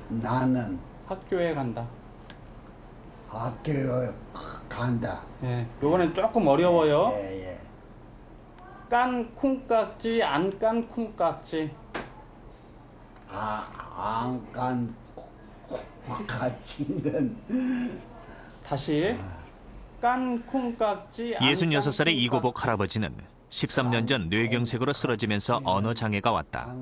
나는 학교에 간다. 학교에 간다. 예, 요거는 조금 어려워요. 예, 예. 깐 콩깍지, 안 깐 콩깍지. 안간 콩깍지는 다시. 깐 콩깍지. 66살의 이고복 할아버지는 13년 전 뇌경색으로 쓰러지면서 언어 장애가 왔다.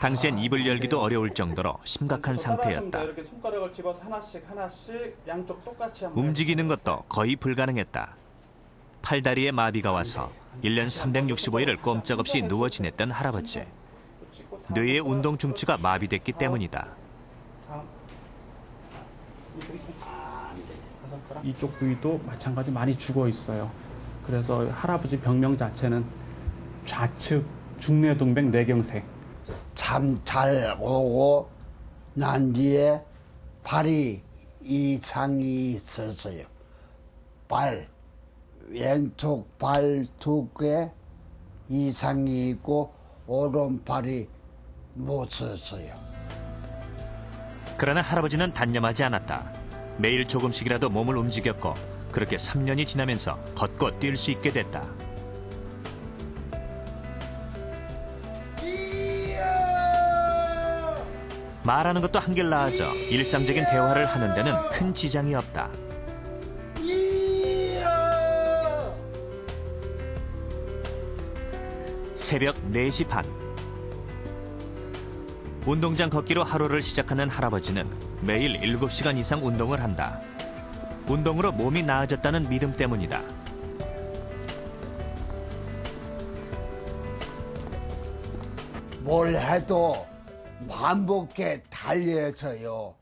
당시엔 입을 열기도 어려울 정도로 심각한 상태였다. 이렇게 손가락을 집어서 하나씩 양쪽 똑같이 한번. 움직이는 것도 거의 불가능했다. 팔다리에 마비가 와서 1년 365일을 꼼짝없이 누워 지냈던 할아버지. 뇌의 운동 중추가 마비됐기 때문이다. 다음. 이쪽 부위도 마찬가지 많이 죽어 있어요. 그래서 할아버지 병명 자체는 좌측 중뇌동맥 뇌경색. 참 잘 오고 난 뒤에 발이 이상이 있었어요. 왼쪽 발 두 개 이상이 있고 오른발이 못 썼어요. 그러나 할아버지는 단념하지 않았다. 매일 조금씩이라도 몸을 움직였고 그렇게 3년이 지나면서 걷고 뛸 수 있게 됐다. 말하는 것도 한결 나아져 일상적인 대화를 하는 데는 큰 지장이 없다. 새벽 4시 반. 운동장 걷기로 하루를 시작하는 할아버지는 매일 7시간 이상 운동을 한다. 운동으로 몸이 나아졌다는 믿음 때문이다. 뭘 해도 반복해 달려서요.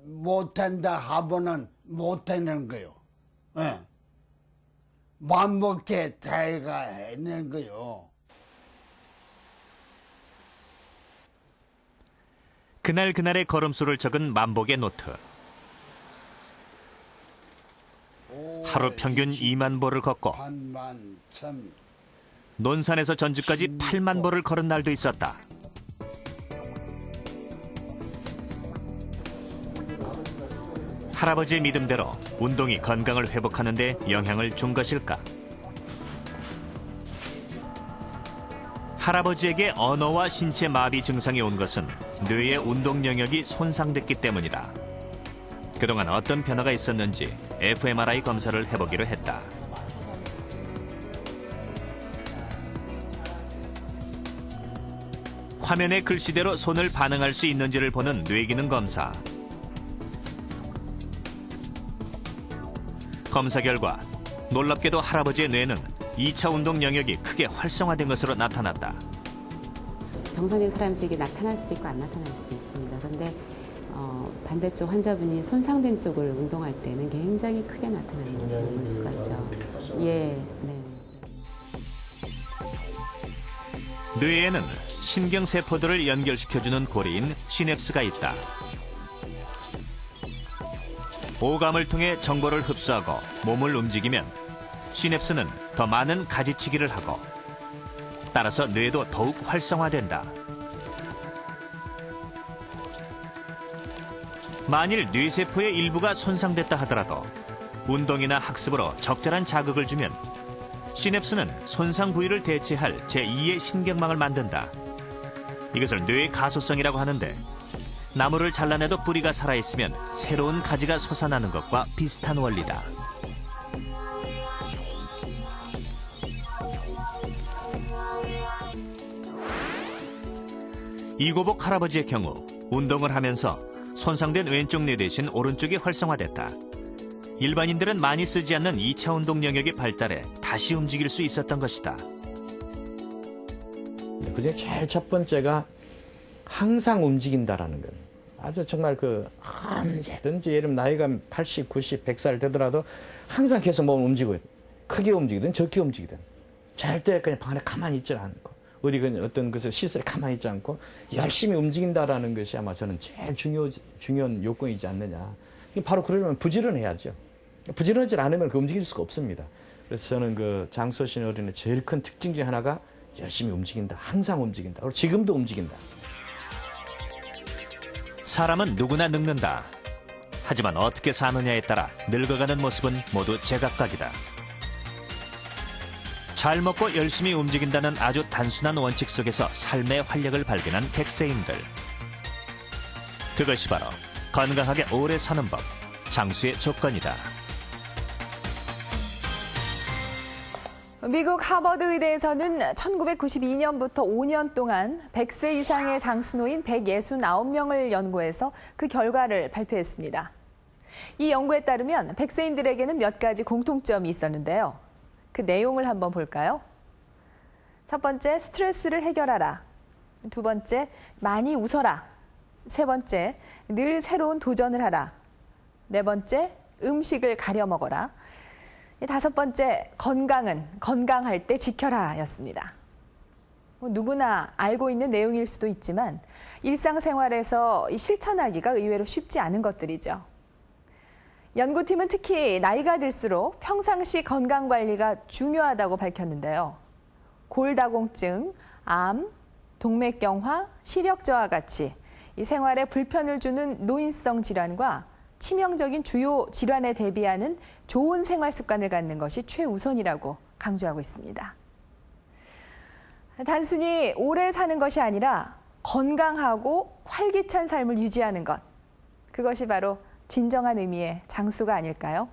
못한다 하면은 못하는 거요. 예. 반복해 달가 해는 거요. 그날그날의 걸음수를 적은 만복의 노트. 하루 평균 2만 보를 걷고 반만 참. 논산에서 전주까지 8만 보를 걸은 날도 있었다. 할아버지의 믿음대로 운동이 건강을 회복하는 데 영향을 준 것일까? 할아버지에게 언어와 신체 마비 증상이 온 것은 뇌의 운동 영역이 손상됐기 때문이다. 그동안 어떤 변화가 있었는지 fMRI 검사를 해보기로 했다. 화면의 글씨대로 손을 반응할 수 있는지를 보는 뇌기능 검사. 검사 결과 놀랍게도 할아버지의 뇌는 2차 운동 영역이 크게 활성화된 것으로 나타났다. 정상적인 사람에서 이게 나타날 수도 있고 안 나타날 수도 있습니다. 그런데 반대쪽 환자분이 손상된 쪽을 운동할 때는 굉장히 크게 나타나는 것을 볼 수가 있죠. 예, 네. 뇌에는 신경세포들을 연결시켜주는 고리인 시냅스가 있다. 오감을 통해 정보를 흡수하고 몸을 움직이면 시냅스는 더 많은 가지치기를 하고 따라서 뇌도 더욱 활성화된다. 만일 뇌세포의 일부가 손상됐다 하더라도 운동이나 학습으로 적절한 자극을 주면 시냅스는 손상 부위를 대체할 제2의 신경망을 만든다. 이것을 뇌 가소성이라고 하는데 나무를 잘라내도 뿌리가 살아있으면 새로운 가지가 솟아나는 것과 비슷한 원리다. 이고복 할아버지의 경우 운동을 하면서 손상된 왼쪽 뇌 대신 오른쪽이 활성화됐다. 일반인들은 많이 쓰지 않는 2차 운동 영역이 발달해 다시 움직일 수 있었던 것이다. 그중에 제일 첫 번째가 항상 움직인다라는 건 아주 정말 언제든지 예를 들면 나이가 80, 90, 100살 되더라도 항상 계속 몸을 움직이고 크게 움직이든 적게 움직이든 절대 그냥 방 안에 가만히 있지 않고 어디 어떤 것을 시설에 가만히 있지 않고 열심히 움직인다라는 것이 아마 저는 제일 중요한 요건이지 않느냐. 바로 그러려면 부지런해야죠. 부지런하지 않으면 움직일 수가 없습니다. 그래서 저는 장소신 어린의 제일 큰 특징 중에 하나가 열심히 움직인다. 항상 움직인다. 그리고 지금도 움직인다. 사람은 누구나 늙는다. 하지만 어떻게 사느냐에 따라 늙어가는 모습은 모두 제각각이다. 잘 먹고 열심히 움직인다는 아주 단순한 원칙 속에서 삶의 활력을 발견한 백세인들. 그것이 바로 건강하게 오래 사는 법, 장수의 조건이다. 미국 하버드 의대에서는 1992년부터 5년 동안 100세 이상의 장수노인 169명을 연구해서 그 결과를 발표했습니다. 이 연구에 따르면 100세인들에게는 몇 가지 공통점이 있었는데요. 그 내용을 한번 볼까요? 첫 번째, 스트레스를 해결하라. 두 번째, 많이 웃어라. 세 번째, 늘 새로운 도전을 하라. 네 번째, 음식을 가려 먹어라. 다섯 번째, 건강은 건강할 때 지켜라 였습니다. 누구나 알고 있는 내용일 수도 있지만 일상생활에서 실천하기가 의외로 쉽지 않은 것들이죠. 연구팀은 특히 나이가 들수록 평상시 건강관리가 중요하다고 밝혔는데요. 골다공증, 암, 동맥경화, 시력저하 같이 이 생활에 불편을 주는 노인성 질환과 치명적인 주요 질환에 대비하는 좋은 생활 습관을 갖는 것이 최우선이라고 강조하고 있습니다. 단순히 오래 사는 것이 아니라 건강하고 활기찬 삶을 유지하는 것. 그것이 바로 진정한 의미의 장수가 아닐까요?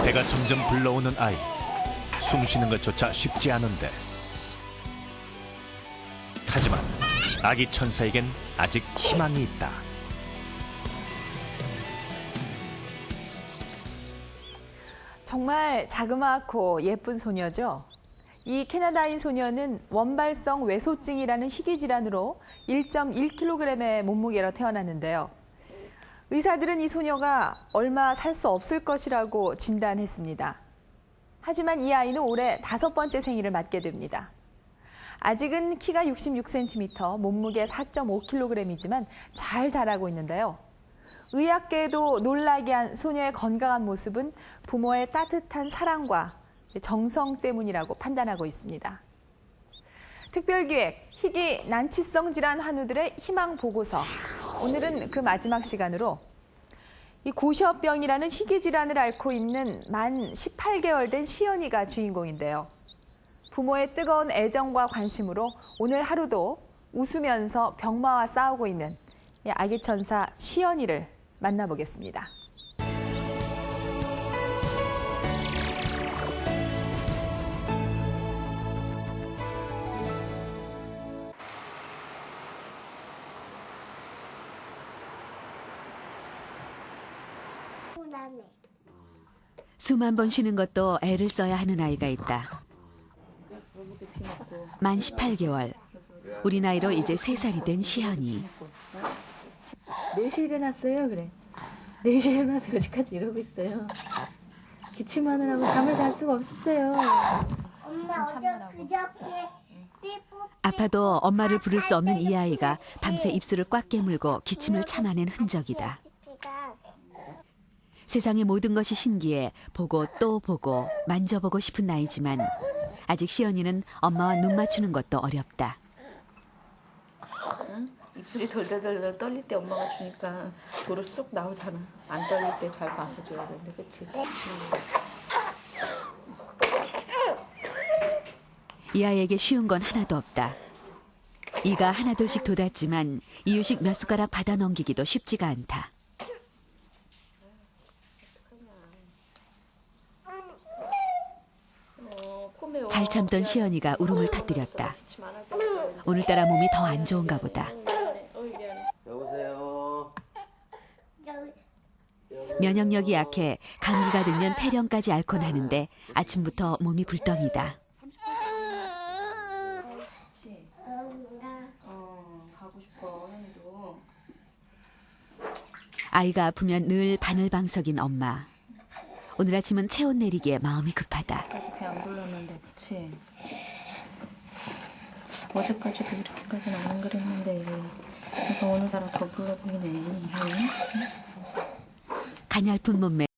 배가 점점 불러오는 아이. 숨 쉬는 것조차 쉽지 않은데. 하지만 아기 천사에겐 아직 희망이 있다. 정말 자그마하고 예쁜 소녀죠. 이 캐나다인 소녀는 원발성 외소증이라는 희귀질환으로 1.1kg의 몸무게로 태어났는데요. 의사들은 이 소녀가 얼마 살 수 없을 것이라고 진단했습니다. 하지만 이 아이는 올해 5번째 생일을 맞게 됩니다. 아직은 키가 66cm, 몸무게 4.5kg이지만 잘 자라고 있는데요. 의학계에도 놀라게 한 소녀의 건강한 모습은 부모의 따뜻한 사랑과 정성 때문이라고 판단하고 있습니다. 특별기획, 희귀 난치성 질환 환우들의 희망 보고서. 오늘은 그 마지막 시간으로 이 고시어병이라는 희귀 질환을 앓고 있는 만 18개월 된 시연이가 주인공인데요. 부모의 뜨거운 애정과 관심으로 오늘 하루도 웃으면서 병마와 싸우고 있는 아기 천사 시연이를 만나보겠습니다. 수만 번 쉬는 것도 애를 써야 하는 아이가 있다. 만 18개월, 우리 나이로 이제 3살이 된 시현이. 4시에 일어났어요. 그래. 4시에 일어나서 여기까지 이러고 있어요. 기침하느라고 잠을 잘 수가 없었어요. 엄마 어제 그저께 아파도 엄마를 부를 수 없는 이 아이가 밤새 입술을 꽉 깨물고 기침을 참아낸 흔적이다. 세상의 모든 것이 신기해 보고 또 보고 만져보고 싶은 나이지만 아직 시연이는 엄마와 눈 맞추는 것도 어렵다. 응? 입술이 덜덜덜 떨릴 때 엄마가 주니까 도로 쑥 나오잖아. 안 떨릴 때 잘 봐서 줘야 되는데, 그치? 이 아이에게 쉬운 건 하나도 없다. 이가 하나둘씩 돋았지만 이유식 몇 숟가락 받아 넘기기도 쉽지가 않다. 잘 참던 시연이가 울음을 터뜨렸다. 오늘따라 몸이 더 안 좋은가 보다. 여보세요. 면역력이 약해 감기가 들면 폐렴까지 앓곤 하는데 아침부터 몸이 불덩이다. 가고 싶어, 형도. 아이가 아프면 늘 바늘방석인 엄마. 오늘 아침은 체온 내리기에 마음이 급하다. 아직 배 안 불렀는데, 그치? 어제까지도 이렇게까지는 안 그랬는데, 이거 어느 사람 더 불러 보이네. 가냘픈 몸매